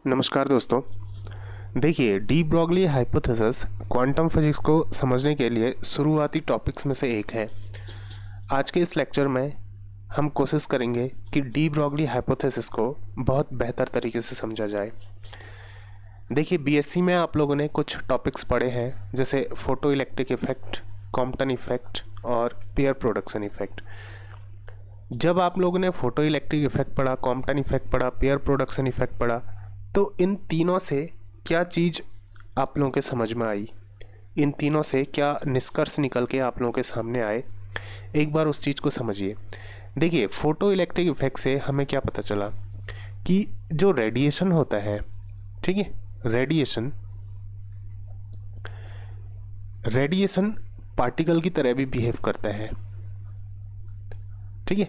नमस्कार दोस्तों। देखिए, D Broglie hypothesis quantum physics को समझने के लिए शुरुआती टॉपिक्स में से एक है। आज के इस लेक्चर में हम कोशिश करेंगे कि डी ब्रॉगली हाइपोथेसिस को बहुत बेहतर तरीके से समझा जाए। देखिए, बीएससी में आप लोगों ने कुछ टॉपिक्स पढ़े हैं, जैसे photo electric effect, Compton effect और पेयर प्रोडक्शन इफेक्ट। जब आप लोगों ने फोटो इलेक्ट्रिक इफेक्ट पढ़ा, कॉम्पटन इफेक्ट पढ़ा, पेयर प्रोडक्शन इफेक्ट पढ़ा, तो इन तीनों से क्या चीज़ आप लोगों के समझ में आई, इन तीनों से क्या निष्कर्ष निकल के आप लोगों के सामने आए, एक बार उस चीज़ को समझिए। देखिए, फोटो इलेक्ट्रिक इफेक्ट से हमें क्या पता चला कि जो रेडिएशन होता है, ठीक है, रेडिएशन पार्टिकल की तरह भी बिहेव करता है, ठीक है,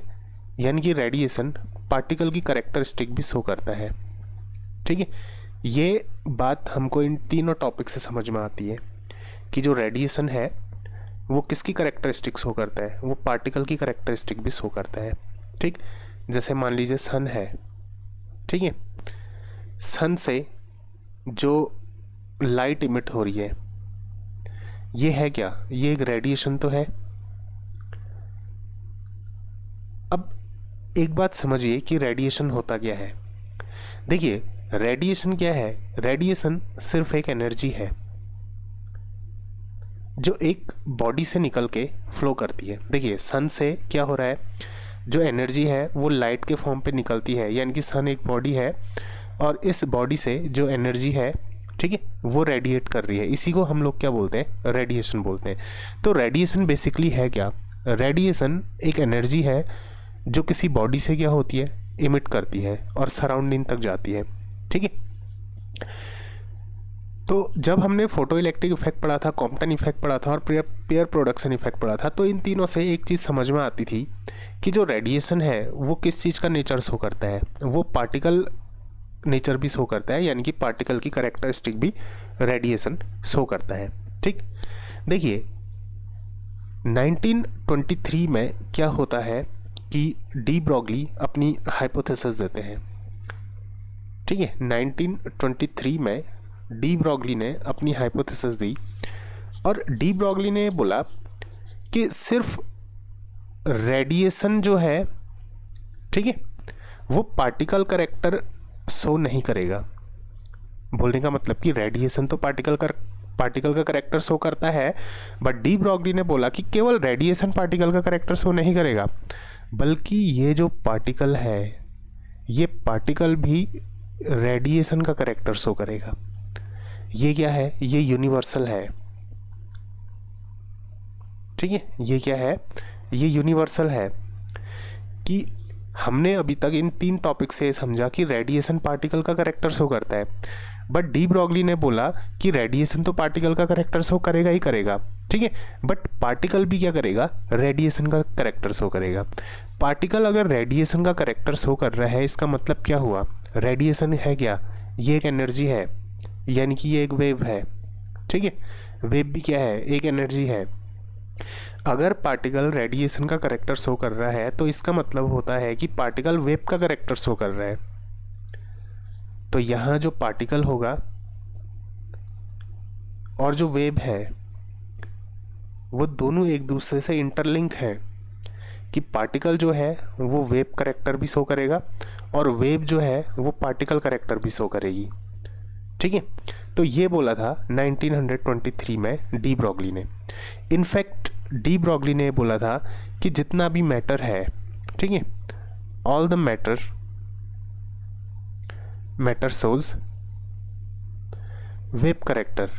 यानी कि रेडिएशन पार्टिकल की कैरेक्टरिस्टिक भी शो करता है, ठीक है। ये बात हमको इन तीनों टॉपिक से समझ में आती है कि जो रेडिएशन है वो किसकी कैरेक्टरिस्टिक शो करता है, वो पार्टिकल की कैरेक्टरिस्टिक भी शो करता है, ठीक। जैसे मान लीजिए सन है, ठीक है, सन से जो लाइट इमिट हो रही है ये है क्या, ये एक रेडिएशन तो है। अब एक बात समझिए कि रेडिएशन होता क्या है। देखिए, रेडिएशन क्या है? रेडिएशन सिर्फ एक एनर्जी है जो एक बॉडी से निकल के फ्लो करती है। देखिए, सन से क्या हो रहा है, जो एनर्जी है वो लाइट के फॉर्म पे निकलती है, यानी कि सन एक बॉडी है और इस बॉडी से जो एनर्जी है, ठीक है, वो रेडिएट कर रही है। इसी को हम लोग क्या बोलते हैं? रेडिएशन बोलते हैं। तो रेडिएशन बेसिकली है क्या? रेडिएशन एक एनर्जी है जो किसी बॉडी से क्या होती है, इमिट करती है और सराउंडिंग तक जाती है, ठीक है। तो जब हमने फोटो इलेक्ट्रिक इफेक्ट पढ़ा था, कॉम्पटन इफेक्ट पढ़ा था और पेयर प्रोडक्शन इफेक्ट पढ़ा था, तो इन तीनों से एक चीज़ समझ में आती थी कि जो रेडिएशन है वो किस चीज़ का नेचर शो करता है, वो पार्टिकल नेचर भी शो करता है, यानी कि पार्टिकल की कैरेक्टरिस्टिक भी रेडिएशन शो करता है, ठीक। देखिए, 1923 में क्या होता है कि डी ब्रॉगली अपनी हाइपोथेसिस देते हैं, ठीक है। 1923 में डी ब्रॉगली ने अपनी हाइपोथेसिस दी और डी ब्रॉगली ने बोला कि सिर्फ रेडिएशन जो है, ठीक है, वो पार्टिकल कैरेक्टर शो नहीं करेगा। बोलने का मतलब कि रेडिएशन तो पार्टिकल का कैरेक्टर शो करता है, बट डी ब्रॉगली ने बोला कि केवल रेडिएशन पार्टिकल का कैरेक्टर शो नहीं करेगा, बल्कि ये जो पार्टिकल है, ये पार्टिकल भी रेडिएशन का कैरेक्टर शो करेगा। ये क्या है? ये यूनिवर्सल है, ठीक है। ये क्या है? ये यूनिवर्सल है कि हमने अभी तक इन तीन टॉपिक से समझा कि रेडिएशन पार्टिकल का कैरेक्टर शो करता है, बट डी ब्रॉगली ने बोला कि रेडिएशन तो पार्टिकल का कैरेक्टर शो करेगा ही करेगा, ठीक है, बट पार्टिकल भी क्या करेगा? रेडिएशन का कैरेक्टर शो करेगा। पार्टिकल अगर रेडिएशन का कैरेक्टर शो कर रहा है, इसका मतलब क्या हुआ? रेडिएशन है क्या? ये एक एनर्जी है, यानी कि ये एक वेव है, ठीक है। वेव भी क्या है? एक एनर्जी है। अगर पार्टिकल रेडिएशन का कैरेक्टर शो कर रहा है तो इसका मतलब होता है कि पार्टिकल वेव का कैरेक्टर शो कर रहा है। तो यहाँ जो पार्टिकल होगा और जो वेव है वो दोनों एक दूसरे से इंटरलिंक है कि पार्टिकल जो है वो वेव कैरेक्टर भी शो करेगा और वेव जो है वो पार्टिकल कैरेक्टर भी शो करेगी, ठीक है। तो ये बोला था 1923 में डी ब्रॉगली ने। इनफैक्ट डी ब्रॉगली ने बोला था कि जितना भी मैटर है, ठीक है, all the matter shows wave character,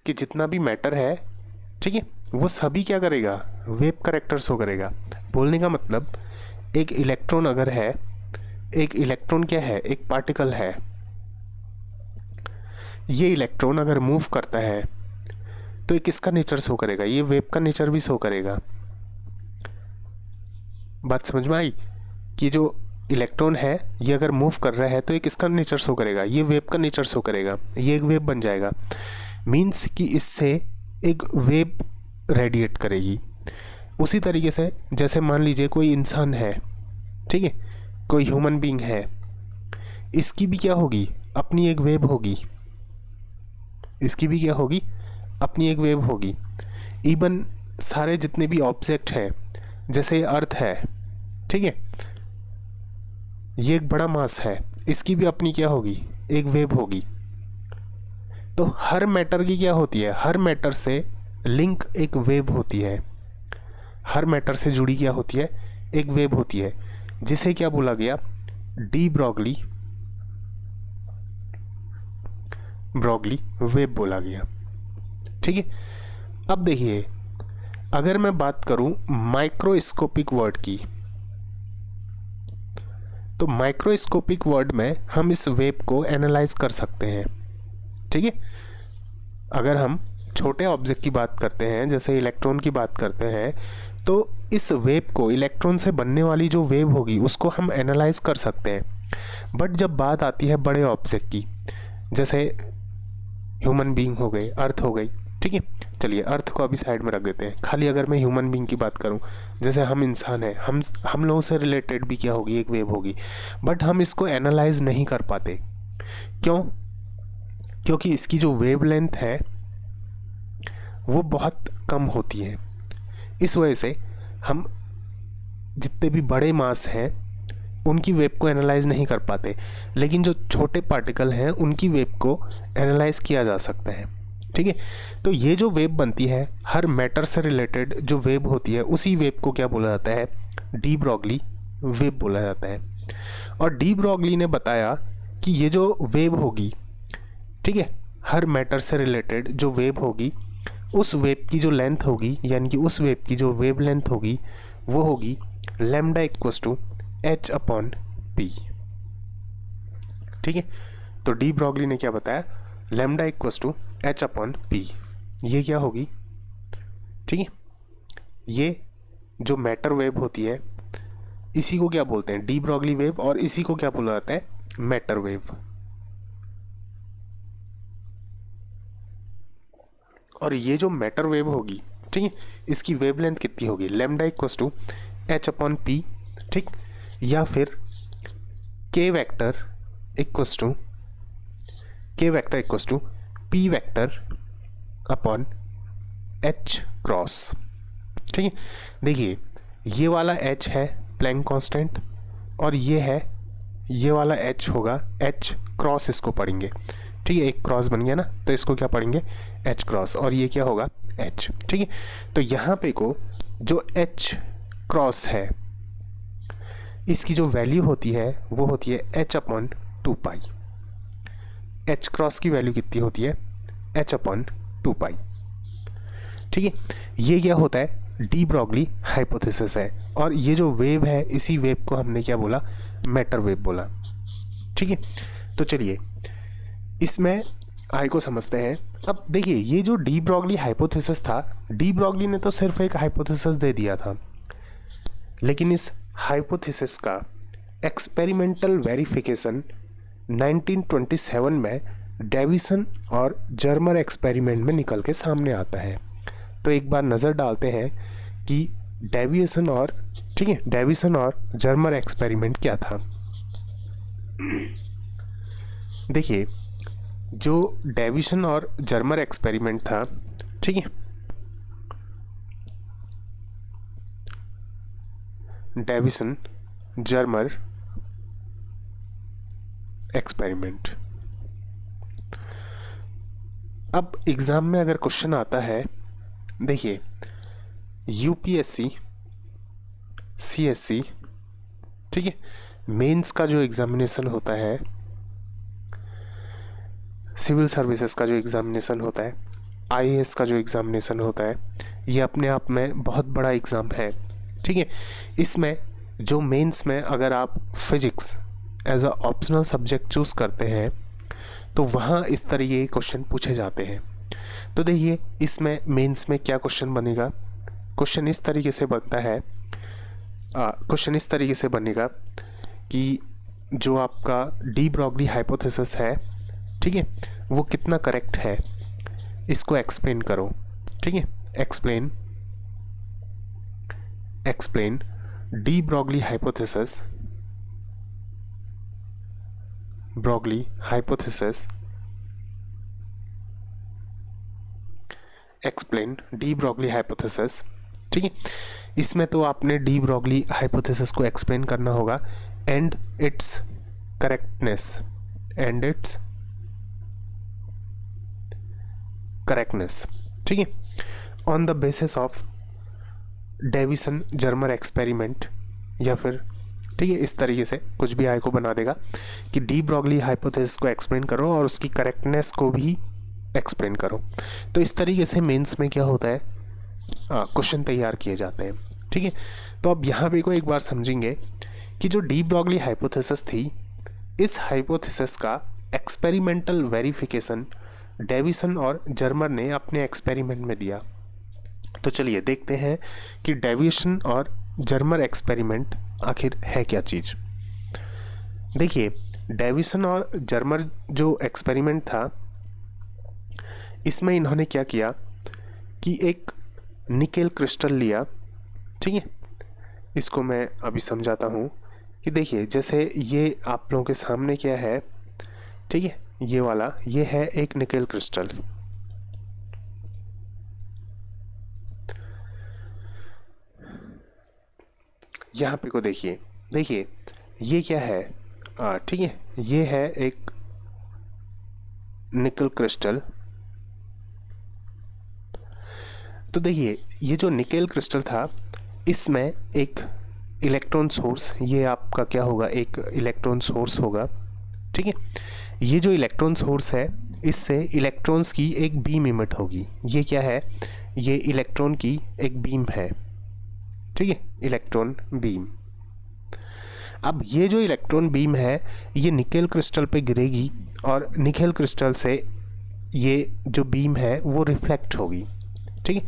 कि जितना भी मैटर है, ठीक है, वो सभी क्या करेगा? वेव कैरेक्टर शो करेगा। बोलने का मतलब एक इलेक्ट्रॉन अगर है, एक इलेक्ट्रॉन क्या है? एक पार्टिकल है। ये इलेक्ट्रॉन अगर मूव करता है तो ये किसका नेचर शो करेगा? ये वेव का नेचर भी शो करेगा। बात समझ में आई कि जो इलेक्ट्रॉन है ये अगर मूव कर रहा है तो ये किसका नेचर शो करेगा? ये वेव का नेचर शो करेगा। ये एक वेव बन जाएगा, मीन्स कि इससे एक वेव रेडिएट करेगी। उसी तरीके से जैसे मान लीजिए कोई इंसान है, ठीक है, कोई ह्यूमन बीइंग है, इसकी भी क्या होगी, अपनी एक वेव होगी, इसकी भी क्या होगी, अपनी एक वेव होगी। इवन सारे जितने भी ऑब्जेक्ट हैं, जैसे अर्थ है, ठीक है, ये एक बड़ा मास है, इसकी भी अपनी क्या होगी, एक वेव होगी। तो हर मैटर की क्या होती है, हर मैटर से लिंक एक वेव होती है, हर मैटर से जुड़ी क्या होती है, एक वेव होती है, जिसे क्या बोला गया, डी ब्रॉगली वेव बोला गया। ठीक है, अब देखिए, अगर मैं बात करूं माइक्रोस्कोपिक वर्ड की, तो माइक्रोस्कोपिक वर्ड में हम इस वेव को एनालाइज कर सकते हैं। ठीक है, अगर हम छोटे ऑब्जेक्ट की बात करते हैं, जैसे इलेक्ट्रॉन की बात करते हैं, तो इस वेव को, इलेक्ट्रॉन से बनने वाली जो वेव होगी उसको हम एनालाइज कर सकते हैं। बट जब बात आती है बड़े ऑब्जेक्ट की, जैसे ह्यूमन बीइंग हो गए, अर्थ हो गई, ठीक है, चलिए अर्थ को अभी साइड में रख देते हैं। खाली अगर मैं ह्यूमन बीइंग की बात करूं, जैसे हम इंसान हैं, हम लोगों से रिलेटेड भी क्या होगी, एक वेव होगी, बट हम इसको एनालाइज नहीं कर पाते। क्यों? क्योंकि इसकी जो वेव लेंथ है वो बहुत कम होती है। इस वजह से हम जितने भी बड़े मास हैं उनकी वेव को एनालाइज नहीं कर पाते, लेकिन जो छोटे पार्टिकल हैं उनकी वेव को एनालाइज किया जा सकता है। ठीक है, तो ये जो वेव बनती है, हर मैटर से रिलेटेड जो वेव होती है, उसी वेव को क्या बोला जाता है, डी ब्रॉगली वेव बोला जाता है। और डी ब्रॉगली ने बताया कि ये जो वेव होगी, ठीक है, हर मैटर से रिलेटेड जो वेव होगी, उस वेव की जो लेंथ होगी, यानी कि उस वेव की जो वेव लेंथ होगी, वो होगी lambda equals to h upon p. ठीक है, तो डी ब्रॉगली ने क्या बताया, lambda equals to h upon p. ये क्या होगी, ठीक है, ये जो मैटर वेव होती है, इसी को क्या बोलते हैं, डी ब्रॉगली वेव, और इसी को क्या बोला जाता है, मैटर वेव। और ये जो मैटर वेव होगी, ठीक है, इसकी वेवलेंथ कितनी होगी, lambda equals to h upon p, ठीक, या फिर k vector equals to p vector upon h cross. ठीक है, देखिए ये वाला h है प्लैंक कांस्टेंट, और ये वाला h होगा h क्रॉस, इसको पढ़ेंगे। ठीक है, एक क्रॉस बन गया ना, तो इसको क्या पढ़ेंगे, h क्रॉस, और ये क्या होगा, h। ठीक है, तो यहाँ पे को जो h क्रॉस है, इसकी जो वैल्यू होती है वो होती है h अपॉन 2 पाई। h क्रॉस की वैल्यू कितनी होती है, h अपॉन 2 पाई। ठीक है, ये क्या होता है, डी ब्रॉगली हाइपोथेसिस है, और ये जो वेव है, इसी वेव को हमने क्या बोला, मैटर वेव बोला। ठीक है, तो चलिए इसमें आई को समझते हैं। अब देखिए, ये जो डी ब्रॉगली हाइपोथेसिस था, डी ब्रॉगली ने तो सिर्फ एक हाइपोथेसिस दे दिया था, लेकिन इस हाइपोथेसिस का एक्सपेरिमेंटल वेरिफिकेशन 1927 में डेविसन और जर्मर एक्सपेरिमेंट में निकल के सामने आता है। तो एक बार नज़र डालते हैं कि डेविसन और जर्मर एक्सपेरिमेंट क्या था। देखिए, जो डेविसन और जर्मर एक्सपेरिमेंट था, ठीक है, डेविसन जर्मर एक्सपेरिमेंट। अब एग्ज़ाम में अगर क्वेश्चन आता है, देखिए यूपीएससी, सीएससी, ठीक है, मेंस का जो एग्ज़ामिनेशन होता है, सिविल सर्विसेज का जो एग्ज़ामिनेशन होता है, आईएएस का जो एग्ज़ामिनेशन होता है, ये अपने आप में बहुत बड़ा एग्ज़ाम है। ठीक है, इसमें जो मेंस में अगर आप physics as a optional subject choose करते हैं, तो वहाँ इस तरीके के क्वेश्चन पूछे जाते हैं। तो देखिए, इसमें मेंस में क्या क्वेश्चन बनेगा, क्वेश्चन इस तरीके से बनेगा कि जो आपका डी ब्रॉगली हाइपोथेसिस है, ठीक है, वो कितना करेक्ट है, इसको एक्सप्लेन करो। ठीक है, explain de Broglie hypothesis Broglie hypothesis explain de Broglie hypothesis. ठीक है, इसमें तो आपने डी ब्रॉगली हाइपोथेसिस को एक्सप्लेन करना होगा एंड इट्स करेक्टनेस ठीक है, on the basis of Davisson Germer experiment, या फिर ठीक है इस तरीके से कुछ भी आय को बना देगा कि डी ब्रॉगली हाइपोथेसिस को एक्सप्लेन करो और उसकी करेक्टनेस को भी एक्सप्लेन करो। तो इस तरीके से मेंस में क्या होता है, क्वेश्चन तैयार किए जाते हैं। ठीक है, तो अब यहाँ पे को एक बार समझेंगे कि जो डी ब्रॉगली हाइपोथेसिस थी, इस हाइपोथेसिस का एक्सपेरिमेंटल वेरिफिकेशन डेविसन और जर्मर ने अपने एक्सपेरिमेंट में दिया। तो चलिए देखते हैं कि डेविसन और जर्मर एक्सपेरिमेंट आखिर है क्या चीज़। देखिए, डेविसन और जर्मर जो एक्सपेरिमेंट था, इसमें इन्होंने क्या किया कि एक निकेल क्रिस्टल लिया। ठीक है, इसको मैं अभी समझाता हूँ कि देखिए जैसे ये आप लोगों के सामने क्या है, ठीक है, ये वाला ये है एक निकेल क्रिस्टल। यहाँ पे को देखिए ये क्या है, ठीक है, ये है एक निकल क्रिस्टल। तो देखिए ये जो निकेल क्रिस्टल था, इसमें एक इलेक्ट्रॉन सोर्स, ये आपका क्या होगा, एक इलेक्ट्रॉन सोर्स होगा। ठीक है, ये जो इलेक्ट्रॉन सोर्स है, इससे इलेक्ट्रॉन्स की एक बीम इमिट होगी। ये क्या है, ये इलेक्ट्रॉन की एक बीम है। ठीक है, इलेक्ट्रॉन बीम। अब ये जो इलेक्ट्रॉन बीम है, ये निकेल क्रिस्टल पे गिरेगी और निकेल क्रिस्टल से ये जो बीम है वो रिफ्लेक्ट होगी। ठीक है,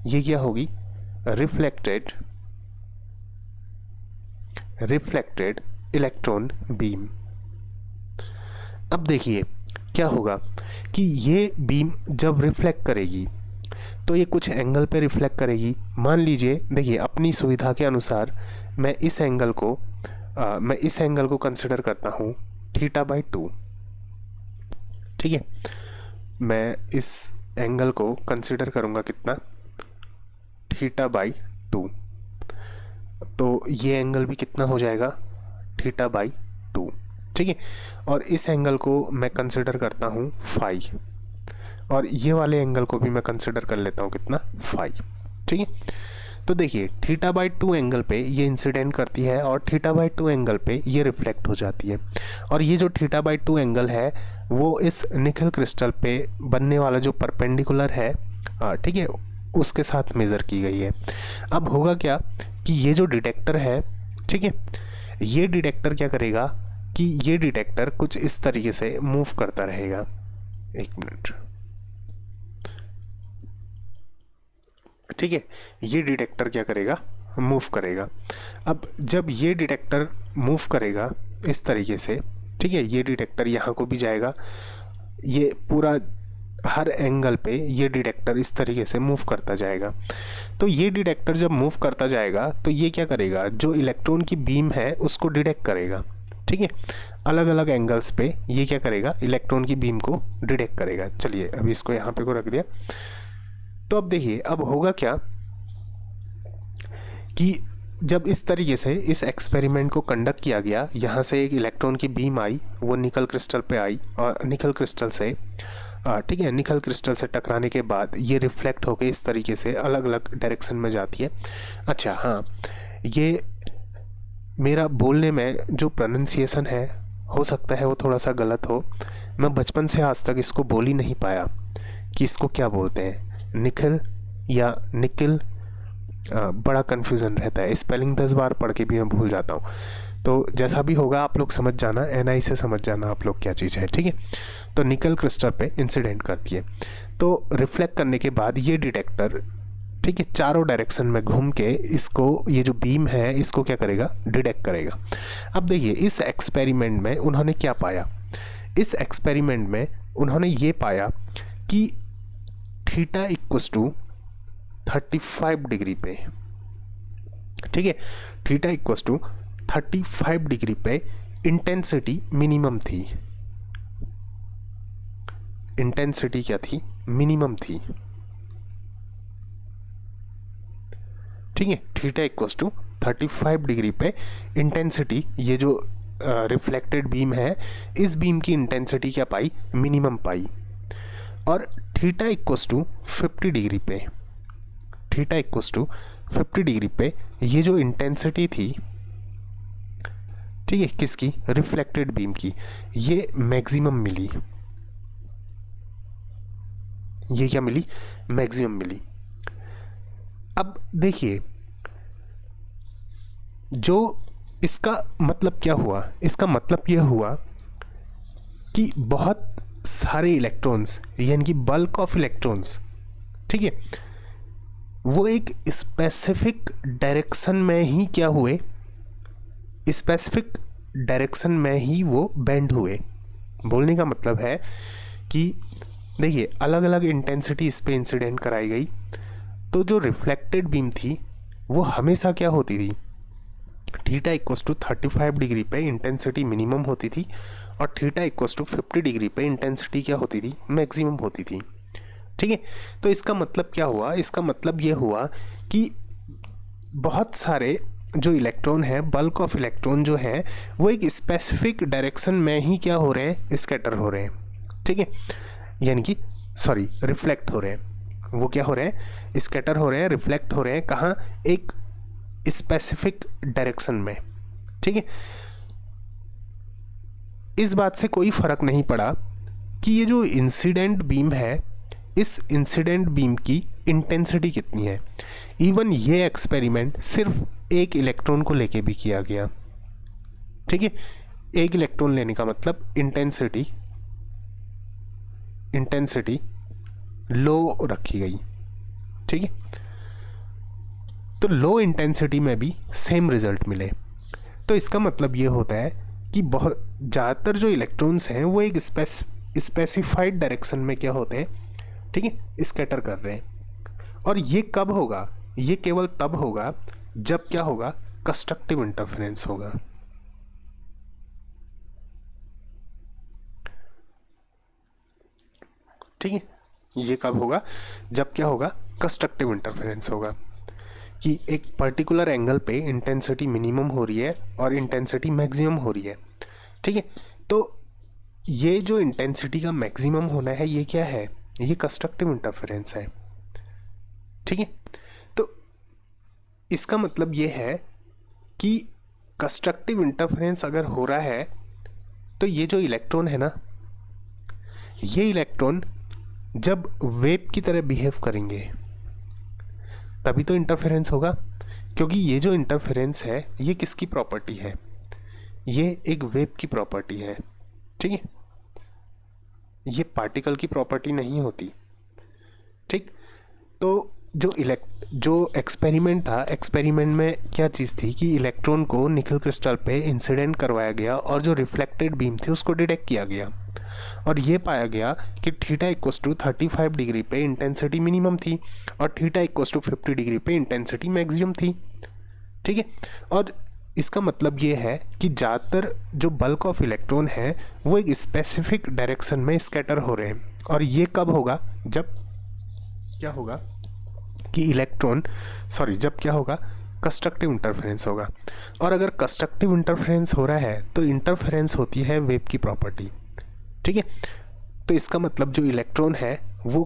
ये क्या होगी, रिफ्लेक्टेड इलेक्ट्रॉन बीम। अब देखिए क्या होगा कि ये बीम जब रिफ्लेक्ट करेगी तो ये कुछ एंगल पे रिफ्लेक्ट करेगी। मान लीजिए, देखिए अपनी सुविधा के अनुसार मैं इस एंगल को कंसिडर करता हूँ θ/2। ठीक है, मैं इस एंगल को कंसिडर करूँगा कितना, θ/2। तो ये एंगल भी कितना हो जाएगा, θ/2। ठीक है, और इस एंगल को मैं कंसिडर करता हूँ φ, और ये वाले एंगल को भी मैं कंसिडर कर लेता हूँ कितना, φ। ठीक है, तो देखिए θ/2 एंगल पे ये इंसिडेंट करती है और θ/2 एंगल पे ये रिफ्लेक्ट हो जाती है। और ये जो θ/2 एंगल है वो इस निकेल क्रिस्टल पे बनने वाला जो परपेंडिकुलर है, ठीक है, उसके साथ मेज़र की गई है। अब होगा क्या कि ये जो डिटेक्टर है, ठीक है, ये डिटेक्टर क्या करेगा कि ये डिटेक्टर कुछ इस तरीके से मूव करता रहेगा। एक मिनट, ठीक है, ये डिटेक्टर क्या करेगा, मूव करेगा। अब जब ये डिटेक्टर मूव करेगा इस तरीके से, ठीक है, ये डिटेक्टर यहाँ को भी जाएगा, ये पूरा हर एंगल पे ये डिटेक्टर इस तरीके से मूव करता जाएगा। तो ये डिटेक्टर जब मूव करता जाएगा तो ये क्या करेगा, जो इलेक्ट्रॉन की बीम है उसको डिटेक्ट करेगा। ठीक है, अलग अलग एंगल्स पे ये क्या करेगा, इलेक्ट्रॉन की बीम को डिटेक्ट करेगा। चलिए अभी इसको यहाँ पे को रख दिया। तो अब देखिए अब होगा क्या कि जब इस तरीके से इस एक्सपेरिमेंट को कंडक्ट किया गया, यहाँ से एक इलेक्ट्रॉन की बीम आई, वो निकल क्रिस्टल पे आई और निकल क्रिस्टल से ठीक है, निकल क्रिस्टल से टकराने के बाद ये रिफ्लेक्ट होकर इस तरीके से अलग अलग डायरेक्शन में जाती है। अच्छा हाँ, ये मेरा बोलने में जो प्रोनाउंसिएशन है हो सकता है वो थोड़ा सा गलत हो। मैं बचपन से आज तक इसको बोल ही नहीं पाया कि इसको क्या बोलते हैं, निकल या निकल, बड़ा कन्फ्यूज़न रहता है। स्पेलिंग 10 बार पढ़ के भी मैं भूल जाता हूँ। तो जैसा भी होगा आप लोग समझ जाना, NI से समझ जाना आप लोग क्या चीज़ है। ठीक है, तो निकल क्रिस्टल पे इंसिडेंट करती है, तो रिफ्लेक्ट करने के बाद ये डिटेक्टर, ठीक है, चारों डायरेक्शन में घूम के इसको, ये जो बीम है इसको क्या करेगा, डिटेक्ट करेगा। अब देखिए इस एक्सपेरिमेंट में उन्होंने क्या पाया, इस एक्सपेरिमेंट में उन्होंने ये पाया कि थीटा = 35 डिग्री पे, ठीक है, थीटा = 35 डिग्री पे इंटेंसिटी मिनिमम थी। इंटेंसिटी क्या थी, मिनिमम थी। ठीक है, थीटा इक्वल्स टू 35 डिग्री पे इंटेंसिटी, ये जो रिफ्लेक्टेड बीम है, इस बीम की इंटेंसिटी क्या पाई, मिनिमम पाई। और थीटा इक्वल्स टू 50 डिग्री पे, थीटा इक्वल्स टू 50 डिग्री पे ये जो इंटेंसिटी थी, ठीक है, किसकी, रिफ्लेक्टेड बीम की, ये मैक्सिमम मिली। ये क्या मिली, मैक्सिमम मिली। अब देखिए, जो इसका मतलब क्या हुआ, इसका मतलब यह हुआ कि बहुत सारे इलेक्ट्रॉन्स, यानी कि बल्क ऑफ इलेक्ट्रॉन्स, ठीक है, वो एक स्पेसिफिक डायरेक्शन में ही क्या हुए, स्पेसिफिक डायरेक्शन में ही वो बेंड हुए। बोलने का मतलब है कि देखिए, अलग अलग इंटेंसिटी इस पे इंसिडेंट कराई गई, तो जो रिफ्लेक्टेड बीम थी वो हमेशा क्या होती थी, थीटा इक्वल्स टू 35 डिग्री पे इंटेंसिटी मिनिमम होती थी, और थीटा इक्वल्स टू 50 डिग्री पे इंटेंसिटी क्या होती थी, मैक्सिमम होती थी। ठीक है, तो इसका मतलब क्या हुआ, इसका मतलब ये हुआ कि बहुत सारे जो इलेक्ट्रॉन है, बल्क ऑफ इलेक्ट्रॉन जो है, वो एक स्पेसिफिक डायरेक्शन में ही क्या हो रहे हैं, स्कैटर हो रहे हैं। ठीक है, यानी कि सॉरी, रिफ्लेक्ट हो रहे हैं। वो क्या हो रहे हैं, स्कैटर हो रहे हैं, रिफ्लेक्ट हो रहे हैं, कहाँ, एक स्पेसिफिक डायरेक्शन में। ठीक है, इस बात से कोई फर्क नहीं पड़ा कि ये जो इंसिडेंट बीम है, इस इंसिडेंट बीम की इंटेंसिटी कितनी है। इवन ये एक्सपेरिमेंट सिर्फ एक इलेक्ट्रॉन को लेके भी किया गया। ठीक है, एक इलेक्ट्रॉन लेने का मतलब इंटेंसिटी लो रखी गई। ठीक है, तो लो इंटेंसिटी में भी सेम रिजल्ट मिले। तो इसका मतलब ये होता है कि बहुत ज़्यादातर जो इलेक्ट्रॉन्स हैं वो एक स्पेसिफाइड डायरेक्शन में क्या होते हैं, ठीक है, स्कैटर कर रहे हैं। और ये कब होगा, ये केवल तब होगा जब क्या होगा, कंस्ट्रक्टिव इंटरफेरेंस होगा। ठीक है, ये कब होगा, जब क्या होगा, कंस्ट्रक्टिव इंटरफेरेंस होगा, कि एक पर्टिकुलर एंगल पे इंटेंसिटी मिनिमम हो रही है और इंटेंसिटी मैक्सिमम हो रही है। ठीक है, तो ये जो इंटेंसिटी का मैक्सिमम होना है, ये क्या है, ये कंस्ट्रक्टिव इंटरफेरेंस है। ठीक है, तो इसका मतलब ये है कि कंस्ट्रक्टिव इंटरफेरेंस अगर हो रहा है, तो ये जो इलेक्ट्रॉन है ना, ये इलेक्ट्रॉन जब वेव की तरह बिहेव करेंगे तभी तो इंटरफेरेंस होगा। क्योंकि ये जो इंटरफेरेंस है, ये किसकी प्रॉपर्टी है, ये एक वेव की प्रॉपर्टी है। ठीक है, ये पार्टिकल की प्रॉपर्टी नहीं होती। ठीक, तो जो एक्सपेरिमेंट था, एक्सपेरिमेंट में क्या चीज़ थी कि इलेक्ट्रॉन को निकल क्रिस्टल पे इंसिडेंट करवाया गया और जो रिफ्लेक्टेड बीम थी उसको डिटेक्ट किया गया, और ये पाया गया कि थीटा इक्वल्स टू 35 डिग्री पे इंटेंसिटी मिनिमम थी और थीटा इक्वल्स टू 50 डिग्री पे इंटेंसिटी मैक्सिमम थी। ठीक है, और इसका मतलब ये है कि ज़्यादातर जो बल्क ऑफ इलेक्ट्रॉन है वो एक स्पेसिफिक डायरेक्शन में स्कैटर हो रहे हैं। और ये कब होगा, जब क्या होगा कि जब क्या होगा, कंस्ट्रक्टिव इंटरफेरेंस होगा। और अगर कंस्ट्रक्टिव इंटरफेरेंस हो रहा है तो इंटरफेरेंस होती है वेव की प्रॉपर्टी। ठीक है, तो इसका मतलब जो इलेक्ट्रॉन है वो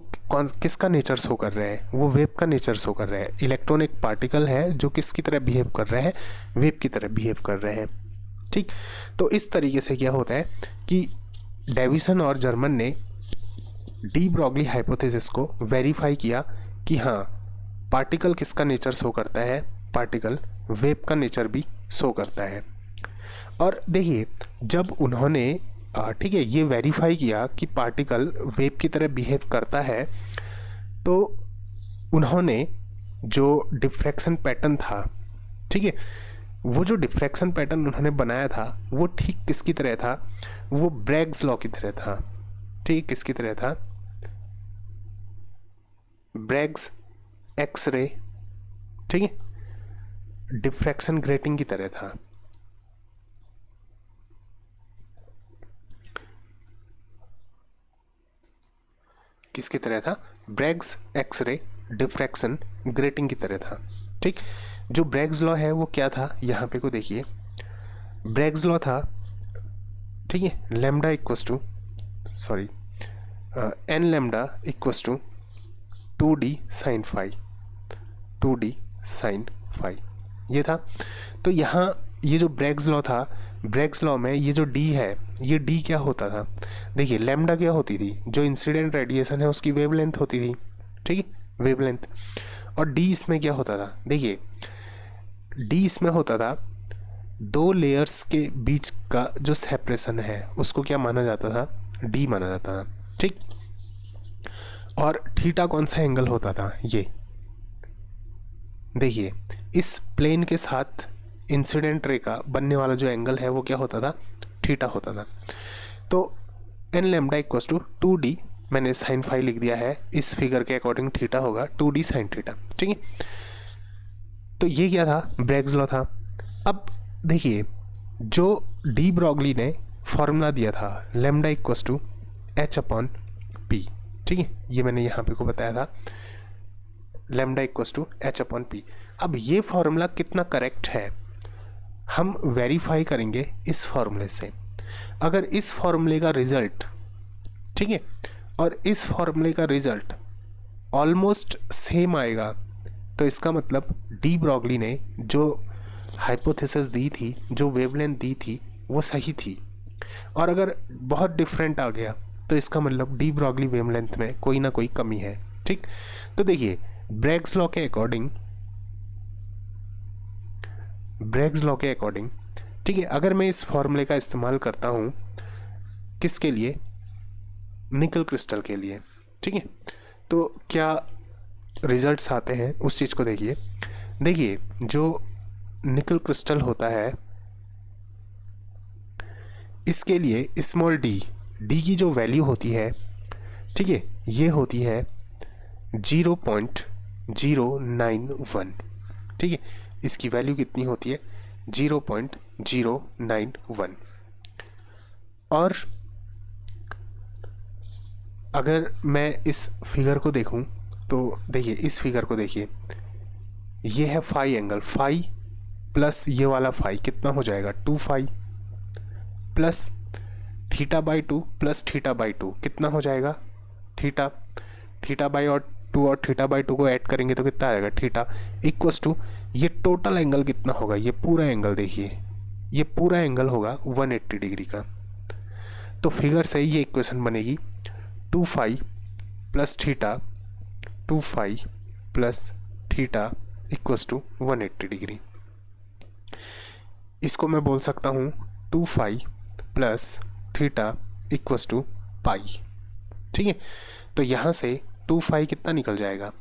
किसका नेचर शो कर रहे हैं, वो वेव का नेचर शो कर रहे हैं। इलेक्ट्रॉन एक पार्टिकल है जो किसकी तरह बिहेव कर रहे हैं, वेव की तरह बिहेव कर रहे हैं। ठीक, तो इस तरीके से क्या होता है कि डेविसन और जर्मन ने डी ब्रॉगली हाइपोथेसिस को वेरीफाई किया कि हाँ, पार्टिकल किसका नेचर शो करता है, पार्टिकल वेव का नेचर भी शो करता है। और देखिए, जब उन्होंने ठीक है, ये वेरीफाई किया कि पार्टिकल वेव की तरह बिहेव करता है, तो उन्होंने जो डिफ्रैक्शन पैटर्न था, ठीक है, वो जो डिफ्रैक्शन पैटर्न उन्होंने बनाया था वो ठीक किसकी तरह था, वो ब्रैग्स लॉ की तरह था। ठीक, किसकी तरह था, ब्रैग्स एक्सरे, ठीक है, डिफ्रैक्शन ग्रेटिंग की तरह था। किसकी तरह था? ब्रैग्स एक्सरे डिफ्रैक्शन ग्रेटिंग की तरह था। ठीक, जो ब्रैग्स लॉ है वो क्या था, यहाँ पे को देखिए, ब्रैग्स लॉ था, ठीक है, lambda equals to sorry n lambda equals to 2d sine phi, 2d sine phi, ये था। तो यहाँ ये जो ब्रैग्स लॉ था, ब्रैग्स लॉ में ये जो d है, ये d क्या होता था? देखिए लैम्डा क्या होती थी? जो इंसिडेंट रेडिएशन है उसकी वेवलेंथ होती थी, ठीक है, वेवलेंथ। और d इसमें क्या होता था? देखिए d इसमें होता था दो लेयर्स के बीच का जो सेपरेशन है उसको क्या माना जाता था? d माना जाता था, ठीक। और थीटा कौन सा एंगल होता था? ये देखिए, इस प्लेन के साथ इंसिडेंट रे का बनने वाला जो एंगल है वो क्या होता था? थीटा होता था। तो N lambda equals to 2d, मैंने साइन फाई लिख दिया है, इस फिगर के अकॉर्डिंग थीटा होगा 2d साइन थीटा, ठीक है। तो ये क्या था? ब्रैग्स लॉ था। अब देखिए, जो डी ब्रॉगली ने फॉर्मूला दिया था lambda equals to h upon p, ठीक है, ये मैंने यहाँ पे को बताया था, lambda equals to h upon p. अब ये फॉर्मूला कितना करेक्ट है हम वेरीफाई करेंगे इस फॉर्मूले से। अगर इस फॉर्मूले का रिजल्ट, ठीक है, और इस फॉर्मूले का रिजल्ट ऑलमोस्ट सेम आएगा तो इसका मतलब डी ब्रॉगली ने जो हाइपोथेसिस दी थी, जो वेवलेंथ दी थी, वो सही थी। और अगर बहुत डिफरेंट आ गया तो इसका मतलब डी ब्रॉगली वेवलेंथ में कोई ना कोई कमी है, ठीक। तो देखिए ब्रैग्स लॉ के अकॉर्डिंग, ठीक है, अगर मैं इस फॉर्मूले का इस्तेमाल करता हूँ किसके लिए? निकल क्रिस्टल के लिए, ठीक है, तो क्या रिजल्ट्स आते हैं उस चीज़ को देखिए। देखिए जो निकल क्रिस्टल होता है इसके लिए स्मॉल डी की जो वैल्यू होती है, ठीक है, ये होती है 0.091, ठीक है, इसकी वैल्यू कितनी होती है? 0.091। और अगर मैं इस फिगर को देखूं तो देखिए, इस फिगर को देखिए, ये है फाई एंगल, फाई प्लस ये वाला फाई कितना हो जाएगा? 2 phi plus theta by 2 plus theta by 2 कितना हो जाएगा? थीटा, थीटा बाई और 2 और थीटा बाई 2 को ऐड करेंगे तो कितना आएगा? थीटा इक्वस टू ये टोटल एंगल कितना होगा? ये पूरा एंगल देखिए, ये पूरा एंगल होगा 180 डिग्री का। तो फिगर से ये इक्वेशन बनेगी 2 phi plus theta, 2 phi plus theta equals to 180 degree. इसको मैं बोल सकता हूँ 2 phi plus theta equals to pi, ठीक है। तो यहाँ से 2 फाई कितना निकल जाएगा?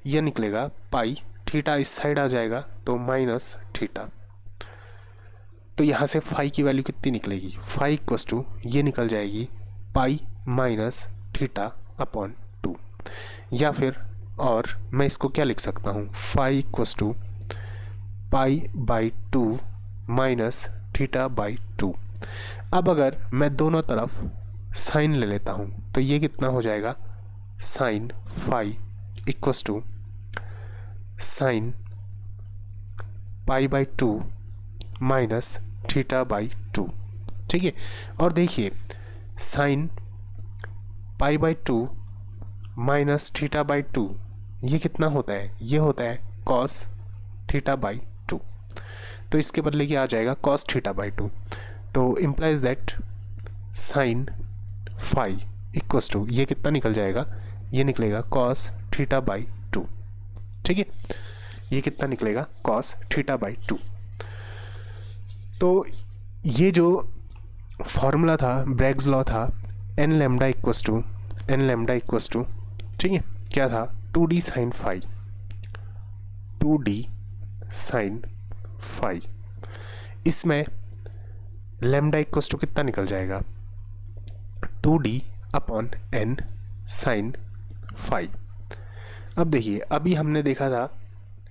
यह निकलेगा पाई, थीटा इस साइड आ जाएगा तो माइनस थीटा। तो यहाँ से फाई की वैल्यू कितनी निकलेगी? फाई इक्वस टू ये निकल जाएगी पाई माइनस थीटा अपॉन 2। या फिर और मैं इसको क्या लिख सकता हूँ? Phi equals to pi by 2 minus theta by 2। अब अगर मैं दोनों तरफ साइन ले लेता हूँ तो ये कितना हो जाएगा? Sine phi equals to sine pi by 2 minus theta by 2, ठीक है। और देखिए sine pi by 2 minus theta by 2 ये कितना होता है? ये होता है कॉस थीटा बाई 2। तो इसके बदले क्या आ जाएगा? Cos theta by 2। तो implies that sine phi equals to ये कितना निकल जाएगा? ये निकलेगा कॉस थीटा बाई 2, ठीक है। ये कितना निकलेगा? Cos theta by 2। तो ये जो फॉर्मूला था, ब्रैग्स लॉ था, एन लैम्डा इक्वस टू ठीक है, क्या था? 2d sine phi, 2d sine phi. इसमें लैम्डा इक्वस टू कितना निकल जाएगा? 2d upon N sine phi. अब देखिए, अभी हमने देखा था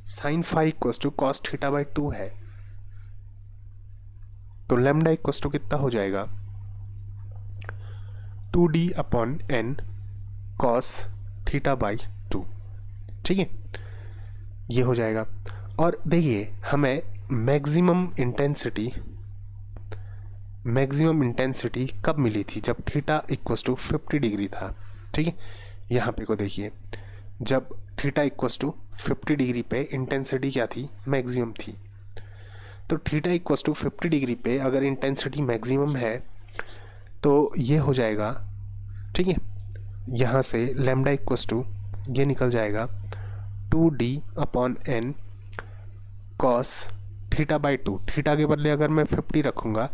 sine phi equals to cos theta by 2 है, तो लैम्डा इक्वस टू कितना हो जाएगा? 2d upon n cos theta by 2। ठीक है, ये हो जाएगा। और देखिए हमें मैक्सिमम इंटेंसिटी कब मिली थी, जब थीटा इक्वस टू 50 डिग्री था। ठीक है, यहाँ पे को देखिए, जब थीटा इक्वस टू 50 डिग्री पे इंटेंसिटी क्या थी, मैक्सिमम थी। तो थीटा इक्वस टू 50 डिग्री पे अगर इंटेंसिटी मैक्सिमम है तो ये हो जाएगा। ठीक है, यहाँ से लैम्डा इक्वस टू ये निकल जाएगा 2d/n cos theta by 2। Theta के बदले अगर मैं 50 रखूँगा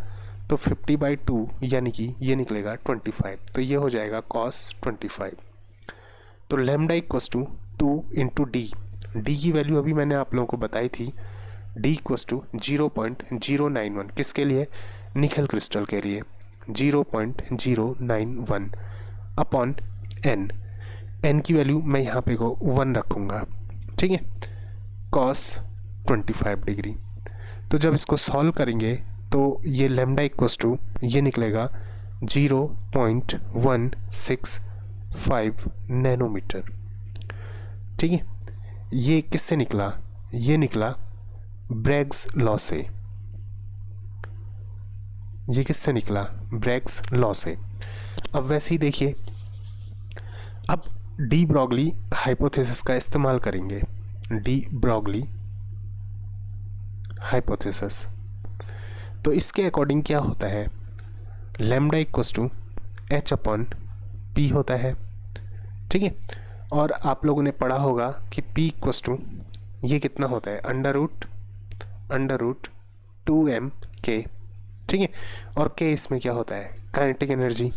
तो 50/2 यानी कि ये निकलेगा 25। तो ये हो जाएगा cos 25। तो lambda equals to 2 into d की वैल्यू अभी मैंने आप लोगों को बताई थी, d इक्वस टू 0.091। किसके लिए, निकल क्रिस्टल के लिए 0.091 अपॉन n की वैल्यू मैं यहाँ पे को 1 रखूँगा। ठीक है, cos 25 डिग्री। तो जब इसको सॉल्व करेंगे तो ये लैम्डा इक्वस टू ये निकलेगा 0.165 नैनोमीटर। ठीक है, ये किससे निकला, ये निकला ब्रैग्स लॉ से। ये किससे निकला, ब्रैग्स लॉ से। अब वैसे ही देखिए, अब डी ब्रॉगली हाइपोथेसिस का इस्तेमाल करेंगे। डी ब्रॉगली हाइपोथेसिस, तो इसके अकॉर्डिंग क्या होता है, लैम्डा इक्वस टू h/p होता है। ठीक है, और आप लोगों ने पढ़ा होगा कि p इक्वस टू ये कितना होता है, अंडर रूट 2m/k। ठीक है, और k इसमें क्या होता है, काइनेटिक एनर्जी।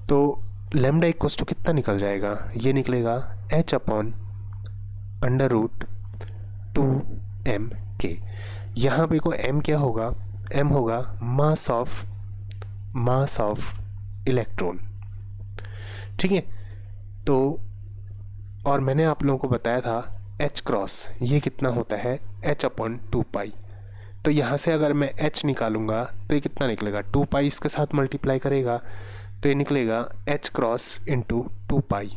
तो लैम्डा इक्वस टू कितना निकल जाएगा, ये निकलेगा h/अंडर रूट 2m/k। यहाँ पे को m क्या होगा, m होगा मास ऑफ इलेक्ट्रॉन। ठीक है, तो और मैंने आप लोगों को बताया था h क्रॉस ये कितना होता है, h/2π। तो यहाँ से अगर मैं h निकालूंगा तो ये कितना निकलेगा, 2π इसके साथ मल्टीप्लाई करेगा तो ये निकलेगा h क्रॉस इंटू 2π।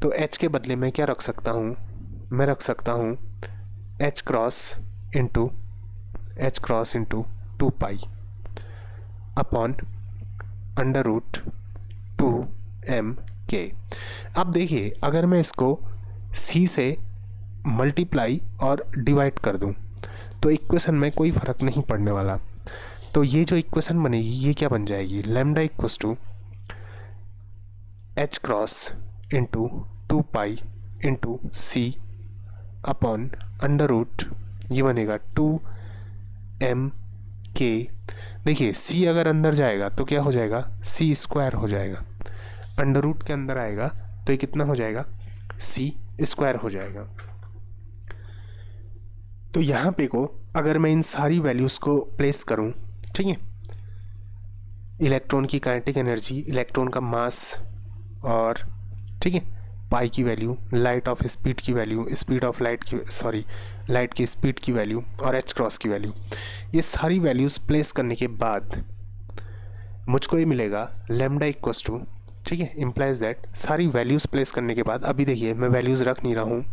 तो h के बदले मैं क्या रख सकता हूँ, मैं रख सकता हूँ h cross into 2π upon under root 2m/k। अब देखिए अगर मैं इसको c से मल्टीप्लाई और डिवाइड कर दूं तो इक्वेशन में कोई फ़र्क नहीं पड़ने वाला। तो ये जो इक्वेशन बनेगी ये क्या बन जाएगी, lambda equals to h cross into 2π into c upon under root ये बनेगा 2m/k। देखिए c अगर अंदर जाएगा तो क्या हो जाएगा, c स्क्वायर हो जाएगा। अंडर रूट के अंदर आएगा तो ये कितना हो जाएगा, c स्क्वायर हो जाएगा। तो यहाँ पे को अगर मैं इन सारी वैल्यूज़ को प्लेस करूँ, ठीक है, इलेक्ट्रॉन की काइनेटिक एनर्जी, इलेक्ट्रॉन का मास, और ठीक है पाई की वैल्यू, लाइट ऑफ स्पीड की वैल्यू, लाइट की स्पीड की वैल्यू और h क्रॉस की वैल्यू, ये सारी वैल्यूज़ प्लेस करने के बाद मुझको ये मिलेगा लैम्डा इक्वस टू, ठीक है, इम्प्लाइज दैट सारी वैल्यूज़ प्लेस करने के बाद, अभी देखिए मैं वैल्यूज़ रख नहीं रहा हूँ,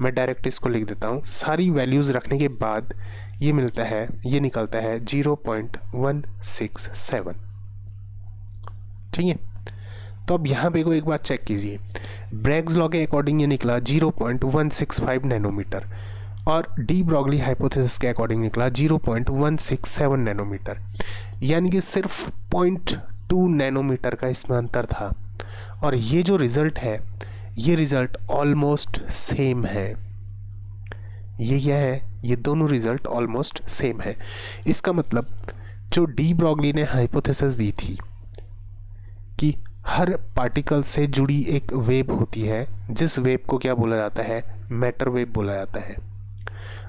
मैं डायरेक्ट इसको लिख देता हूँ। सारी वैल्यूज़ रखने के बाद ये मिलता है, ये निकलता है 0.167। ठीक है, तो अब यहाँ पे को एक बार चेक कीजिए, ब्रैग्स लॉ के अकॉर्डिंग ये निकला 0.165 नैनोमीटर और डी ब्रॉगली हाइपोथेसिस के अकॉर्डिंग निकला 0.167 नैनोमीटर, यानी कि सिर्फ 0.2 नैनोमीटर का इसमें अंतर था। और ये जो रिज़ल्ट है ये रिज़ल्ट ऑलमोस्ट सेम है। ये क्या है, ये दोनों रिज़ल्ट ऑलमोस्ट सेम है। इसका मतलब जो डी ब्रॉगली ने हाइपोथेसिस दी थी कि हर पार्टिकल से जुड़ी एक वेव होती है, जिस वेव को क्या बोला जाता है, मैटर वेव बोला जाता है,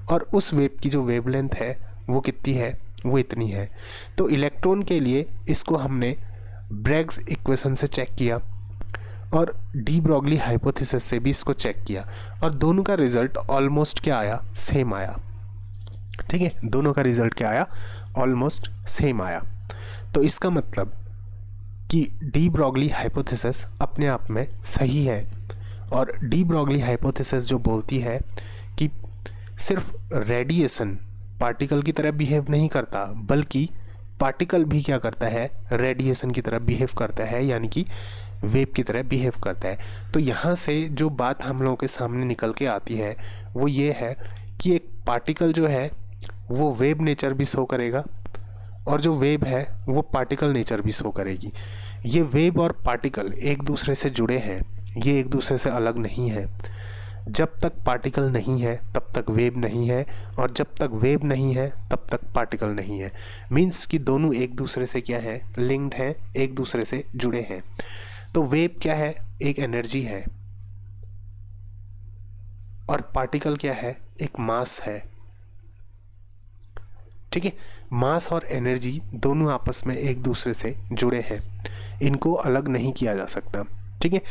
और उस वेव की जो वेवलेंथ है वो कितनी है, वो इतनी है। तो इलेक्ट्रॉन के लिए इसको हमने ब्रैग्स इक्वेशन से चेक किया और डी ब्रॉगली हाइपोथेसिस से भी इसको चेक किया, और दोनों का रिजल्ट ऑलमोस्ट क्या आया, सेम आया। ठीक है, दोनों का रिजल्ट क्या आया, ऑलमोस्ट सेम आया। तो इसका मतलब कि डी ब्रॉगली हाइपोथेसिस अपने आप में सही है। और डी ब्रॉगली हाइपोथेसिस जो बोलती है कि सिर्फ रेडिएशन पार्टिकल की तरह बिहेव नहीं करता, बल्कि पार्टिकल भी क्या करता है, रेडिएशन की तरह बिहेव करता है, यानी कि वेव की तरह बिहेव करता है। तो यहाँ से जो बात हम लोगों के सामने निकल के आती है वो ये है कि एक पार्टिकल जो है वो वेव नेचर भी शो करेगा और जो वेव है वो पार्टिकल नेचर भी शो करेगी। ये वेव और पार्टिकल एक दूसरे से जुड़े हैं, ये एक दूसरे से अलग नहीं है। जब तक पार्टिकल नहीं है तब तक वेव नहीं है, और जब तक वेव नहीं है तब तक पार्टिकल नहीं है। मीन्स कि दोनों एक दूसरे से क्या है, लिंक्ड हैं, एक दूसरे से जुड़े हैं। तो वेव क्या है, एक एनर्जी है, और पार्टिकल क्या है, एक मास है। ठीक है, मास और एनर्जी दोनों आपस में एक दूसरे से जुड़े हैं, इनको अलग नहीं किया जा सकता। ठीक है,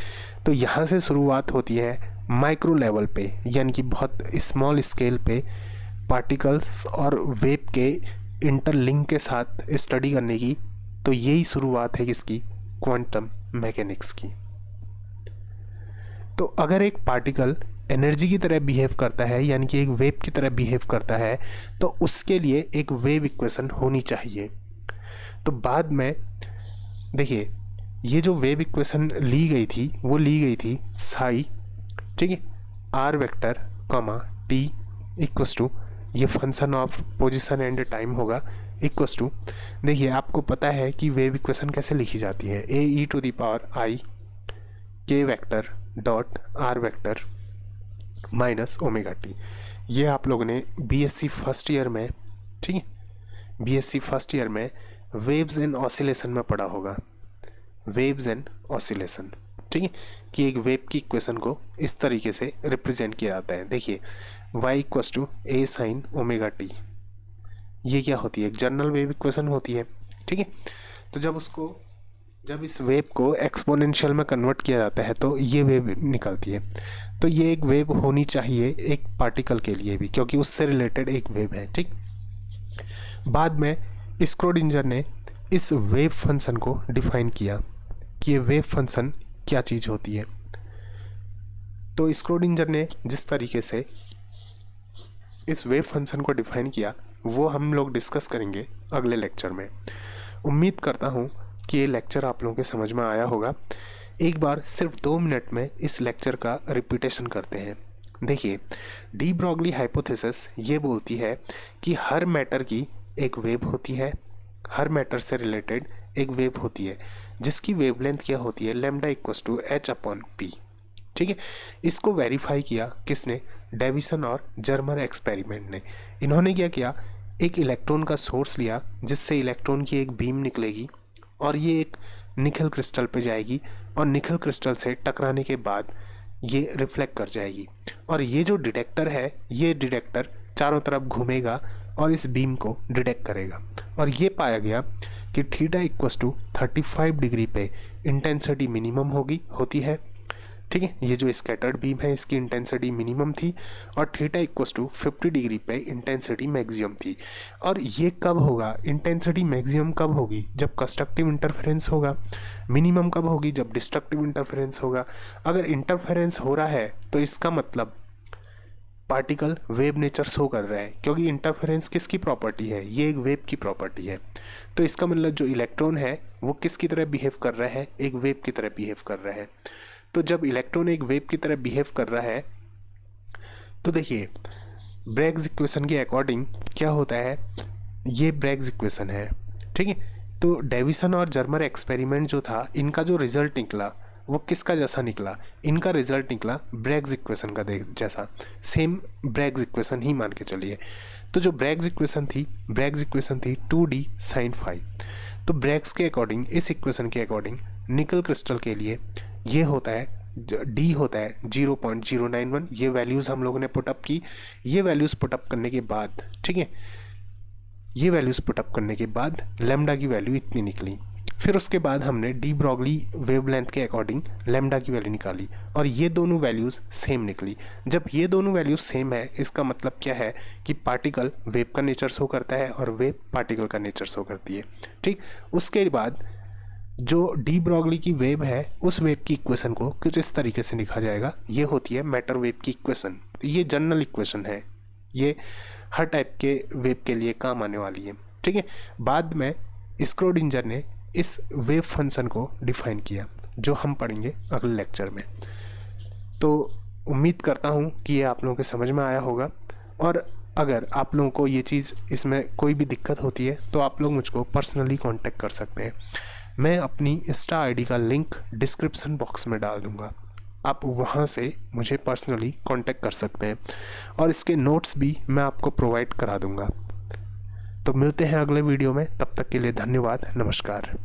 तो यहाँ से शुरुआत होती है माइक्रो लेवल पे, यानी कि बहुत स्मॉल स्केल पे पार्टिकल्स और वेव के इंटरलिंक के साथ स्टडी करने की। तो यही शुरुआत है किसकी, क्वांटम मैकेनिक्स की। तो अगर एक पार्टिकल एनर्जी की तरह बिहेव करता है, यानी कि एक वेव की तरह बिहेव करता है, तो उसके लिए एक वेव इक्वेशन होनी चाहिए। तो बाद में देखिए, ये जो वेव इक्वेशन ली गई थी वो ली गई थी साई, ठीक है, R vector comma T equals to, ये function of position and time होगा, इक्वस टू। देखिए आपको पता है कि वेव इक्वेशन कैसे लिखी जाती है, ए ई टू द पावर आई के vector dot are vector minus omega t. ये आप लोगों ने बीएससी फर्स्ट ईयर में, ठीक है, बीएससी फर्स्ट ईयर में वेव्स एंड ऑसिलेशन में पढ़ा होगा, वेव्स एंड ऑसिलेशन। ठीक है, कि एक वेव की इक्वेशन को इस तरीके से रिप्रेजेंट किया जाता है। देखिए y equals to a sine omega t, ये क्या होती है, एक जनरल वेव इक्वेशन होती है। ठीक है, तो जब इस वेव को एक्सपोनेंशियल में कन्वर्ट किया जाता है तो ये वेव निकलती है। तो ये एक वेव होनी चाहिए एक पार्टिकल के लिए भी, क्योंकि उससे रिलेटेड एक वेव है। ठीक, बाद में स्क्रोडिंजर ने इस वेव फंक्शन को डिफाइन किया कि ये वेव फंक्शन क्या चीज़ होती है। तो स्क्रोडिंजर ने जिस तरीके से इस वेव फंक्शन को डिफाइन किया वो हम लोग डिस्कस करेंगे अगले लेक्चर में। उम्मीद करता हूँ कि ये लेक्चर आप लोगों के समझ में आया होगा। एक बार सिर्फ 2 मिनट में इस लेक्चर का रिपीटेशन करते हैं। देखिए, डी ब्रॉगली हाइपोथेसिस ये बोलती है कि हर मैटर की एक वेव होती है, हर मैटर से रिलेटेड एक वेव होती है, जिसकी वेवलेंथ क्या होती है, lambda equals to h upon p. ठीक है, इसको वेरीफाई किया किसने, डेविसन और जर्मर एक्सपेरिमेंट ने। इन्होंने क्या किया, एक इलेक्ट्रॉन का सोर्स लिया जिससे इलेक्ट्रॉन की एक बीम निकलेगी और ये एक निकल क्रिस्टल पे जाएगी और निकल क्रिस्टल से टकराने के बाद ये रिफ्लेक्ट कर जाएगी। और ये जो डिटेक्टर है, ये डिटेक्टर चारों तरफ घूमेगा और इस बीम को डिटेक्ट करेगा। और ये पाया गया कि थीटा इक्वस टू 35 डिग्री पे इंटेंसिटी मिनिमम होती है। ठीक है, ये जो स्कैटर्ड बीम है इसकी इंटेंसिटी मिनिमम थी और थीटा इक्वस टू 50 डिग्री पे इंटेंसिटी मैक्सिमम थी। और ये कब होगा, इंटेंसिटी मैक्सिमम कब होगी, जब कंस्ट्रक्टिव इंटरफेरेंस होगा। मिनिमम कब होगी, जब डिस्ट्रक्टिव इंटरफेरेंस होगा। अगर इंटरफेरेंस हो रहा है तो इसका मतलब पार्टिकल वेव नेचर शो कर रहा है, क्योंकि इंटरफेरेंस किसकी प्रॉपर्टी है, ये एक वेव की प्रॉपर्टी है। तो इसका मतलब जो इलेक्ट्रॉन है वो किसकी तरह बिहेव कर रहा है, एक वेव की तरह बिहेव कर रहा है। तो जब इलेक्ट्रॉन एक वेव की तरह बिहेव कर रहा है तो देखिए ब्रैग्स इक्वेशन के अकॉर्डिंग क्या होता है, ये ब्रैग्स इक्वेशन है। ठीक है, तो डेविसन और जर्मर एक्सपेरिमेंट जो था, इनका जो रिजल्ट निकला वो किसका जैसा निकला, इनका रिजल्ट निकला ब्रैग्स इक्वेशन का जैसा, सेम ब्रैग्स इक्वेशन ही मान के चलिए। तो जो ब्रैग्स इक्वेशन थी 2d sin phi। तो ब्रैग्स के अकॉर्डिंग, इस इक्वेशन के अकॉर्डिंग निकल क्रिस्टल के लिए ये होता है, d होता है 0.091। ये वैल्यूज़ हम लोगों ने पुटअप की। ये वैल्यूज़ पुटअप करने के बाद, ठीक है, ये वैल्यूज़ पुटअप करने के बाद लैम्डा की वैल्यू इतनी निकली। फिर उसके बाद हमने डी ब्रॉगली वेवलेंथ के अकॉर्डिंग लैम्डा की वैल्यू निकाली और ये दोनों वैल्यूज़ सेम निकली। जब ये दोनों वैल्यूज़ सेम है, इसका मतलब क्या है कि पार्टिकल वेव का नेचर शो करता है और वेव पार्टिकल का नेचर शो करती है। ठीक, उसके बाद जो डी ब्रॉगली की वेव है उस वेव की इक्वेशन को कुछ इस तरीके से लिखा जाएगा। ये होती है मैटर वेव की इक्वेशन। तो ये जनरल इक्वेशन है, ये हर टाइप के वेव के लिए काम आने वाली है, ठीक है। बाद में स्क्रोडिंजर ने इस वेव फंक्शन को डिफाइन किया, जो हम पढ़ेंगे अगले लेक्चर में। तो उम्मीद करता हूँ कि ये आप लोगों के समझ में आया होगा, और अगर आप लोगों को ये चीज़ इसमें कोई भी दिक्कत होती है तो आप लोग मुझको पर्सनली कांटेक्ट कर सकते हैं। मैं अपनी इंस्टा आईडी का लिंक डिस्क्रिप्शन बॉक्स में डाल दूँगा, आप वहाँ से मुझे पर्सनली कांटेक्ट कर सकते हैं, और इसके नोट्स भी मैं आपको प्रोवाइड करा दूँगा। तो मिलते हैं अगले वीडियो में, तब तक के लिए धन्यवाद, नमस्कार।